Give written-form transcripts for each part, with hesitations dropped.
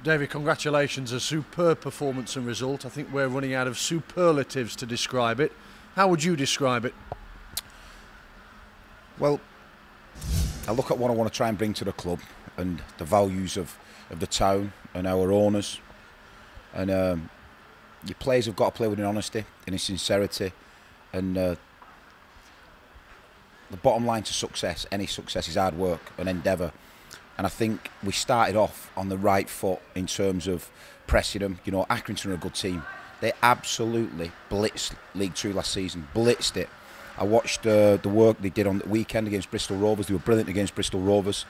David, congratulations, a superb performance and result. I think we're running out of superlatives to describe it. How would you describe it? Well, I look at what I want to try and bring to the club and the values of the town and our owners. And your players have got to play with an honesty and a sincerity. And the bottom line to success, any success, is hard work and endeavour. And I think we started off on the right foot in terms of pressing them. You know, Accrington are a good team. They absolutely blitzed League Two last season, blitzed it. I watched the work they did on the weekend against Bristol Rovers. They were brilliant against Bristol Rovers.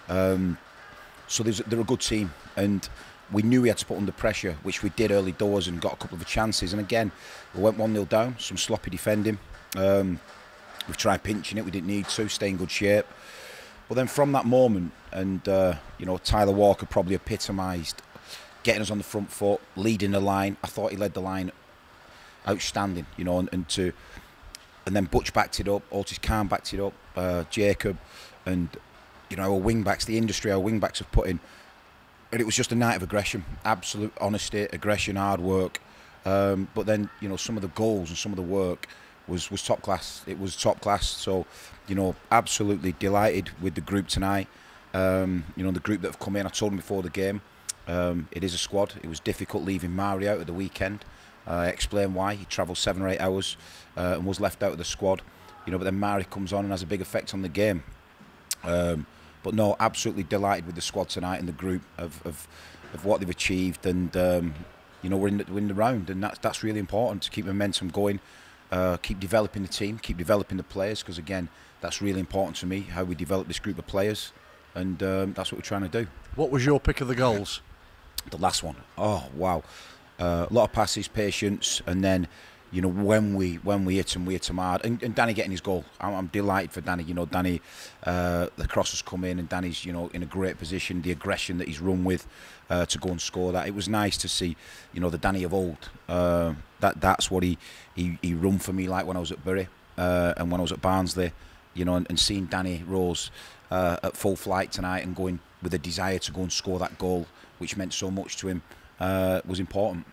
So they're a good team. And we knew we had to put under pressure, which we did early doors and got a couple of chances. And again, we went 1-0 down, some sloppy defending. We've tried pinching it, we didn't need to, stay in good shape. But then from that moment, and you know, Tyler Walker probably epitomised getting us on the front foot, leading the line. I thought he led the line outstanding, you know, and then Butch backed it up, Otis Khan backed it up, Jacob, and you know, our wing backs, the industry our wing backs have put in. And it was just a night of aggression, absolute honesty, aggression, hard work. But then, you know, some of the goals and some of the work was top class. It was top class. So, you know, absolutely delighted with the group tonight. You know, the group that have come in, I told them before the game, it is a squad. It was difficult leaving Mari out at the weekend. I explained why. He travelled 7 or 8 hours and was left out of the squad. You know, but then Mari comes on and has a big effect on the game. But no, absolutely delighted with the squad tonight and the group of what they've achieved. And you know, we're in the round, and that's really important to keep momentum going. Keep developing the team, keep developing the players, because again, that's really important to me, how we develop this group of players, and that's what we're trying to do. What was your pick of the goals? The last one, oh wow, a lot of passes, patience, and then, you know, when we hit him hard, and Danny getting his goal. I'm delighted for Danny. You know, Danny, the cross has come in, and Danny's, you know, in a great position. The aggression that he's run with to go and score that. It was nice to see, you know, the Danny of old. That's what he run for me like when I was at Bury and when I was at Barnsley. You know, and seeing Danny Rose at full flight tonight and going with a desire to go and score that goal, which meant so much to him, was important.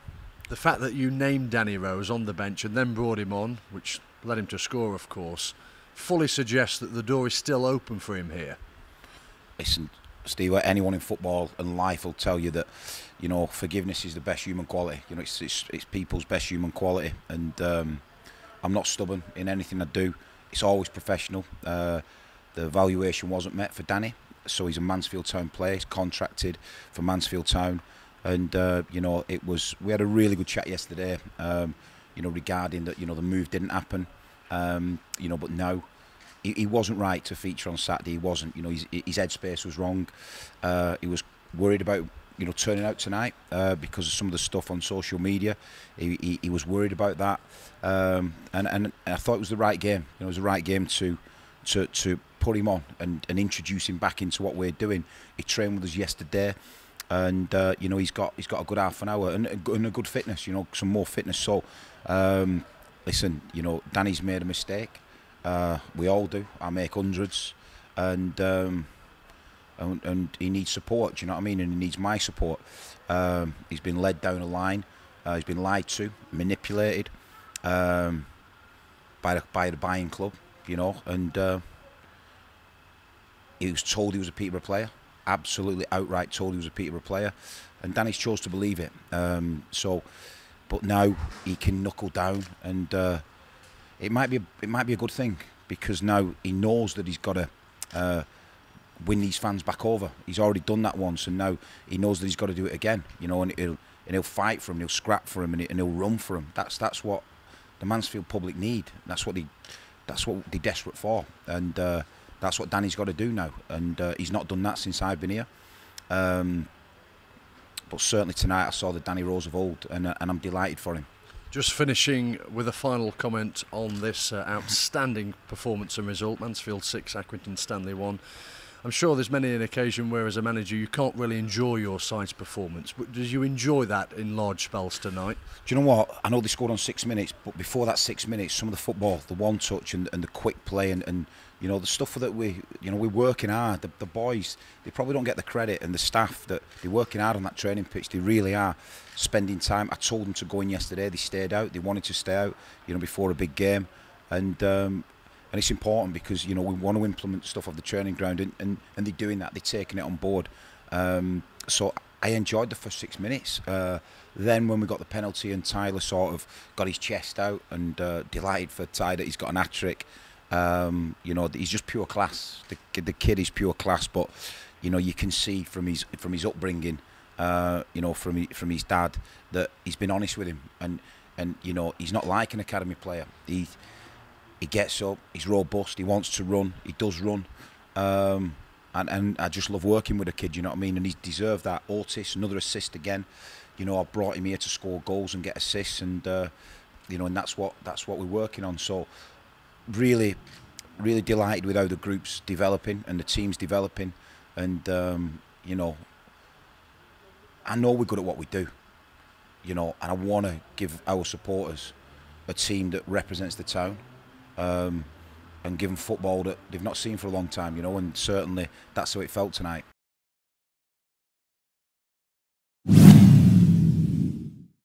The fact that you named Danny Rose on the bench and then brought him on, which led him to score, of course, fully suggests that the door is still open for him here. Listen, Steve, anyone in football and life will tell you that, you know, forgiveness is the best human quality. You know, it's people's best human quality, and I'm not stubborn in anything I do. It's always professional. The valuation wasn't met for Danny, so he's a Mansfield Town player. He's contracted for Mansfield Town. And you know, we had a really good chat yesterday, you know, regarding that, you know, the move didn't happen, you know, but no, he wasn't right to feature on Saturday. He wasn't, you know, his headspace was wrong. He was worried about, you know, turning out tonight because of some of the stuff on social media. He was worried about that, and I thought it was the right game. You know, it was the right game to put him on and introduce him back into what we're doing. He trained with us yesterday. And you know, he's got a good half an hour and a good fitness, you know, some more fitness. So listen, you know, Danny's made a mistake. We all do. I make hundreds, and he needs support. Do you know what I mean? And he needs my support. He's been led down a line. He's been lied to, manipulated by the buying club. You know, and he was told he was a Peterborough player. Absolutely outright told he was a Peterborough player, and Danny's chose to believe it. But now he can knuckle down, and it might be a good thing, because now he knows that he's got to win these fans back over. He's already done that once, and now he knows that he's got to do it again. You know, and he'll fight for him, he'll scrap for him, and he'll run for him. That's what the Mansfield public need. That's what they're desperate for, and that's what Danny's got to do now, and he's not done that since I've been here. But certainly tonight I saw the Danny Rose of old, and I'm delighted for him. Just finishing with a final comment on this outstanding performance and result. Mansfield 6, Accrington Stanley 1. I'm sure there's many an occasion where as a manager you can't really enjoy your side's performance, but did you enjoy that in large spells tonight? Do you know what? I know they scored on 6 minutes, but before that 6 minutes, some of the football, the one touch and the quick play and you know, the stuff that we're working hard. The boys, they probably don't get the credit, and the staff, that they're working hard on that training pitch. They really are spending time. I told them to go in yesterday. They stayed out. They wanted to stay out, you know, before a big game, and it's important because, you know, we want to implement stuff off the training ground, and they're doing that. They're taking it on board. So I enjoyed the first 6 minutes. Then when we got the penalty and Tyler sort of got his chest out, and delighted for Ty that he's got an hat-trick. You know, he's just pure class. The kid is pure class, but you know, you can see from his upbringing, you know, from his dad, that he's been honest with him, and you know, he's not like an academy player. He gets up, he's robust, he wants to run, he does run, and I just love working with a kid, you know what I mean? And he's deserved that. Otis, another assist again. You know, I brought him here to score goals and get assists, and you know, and that's what we're working on. So really delighted with how the group's developing and the team's developing, and you know, I know we're good at what we do, you know, and I want to give our supporters a team that represents the town, and give them football that they've not seen for a long time, you know, and certainly that's how it felt tonight.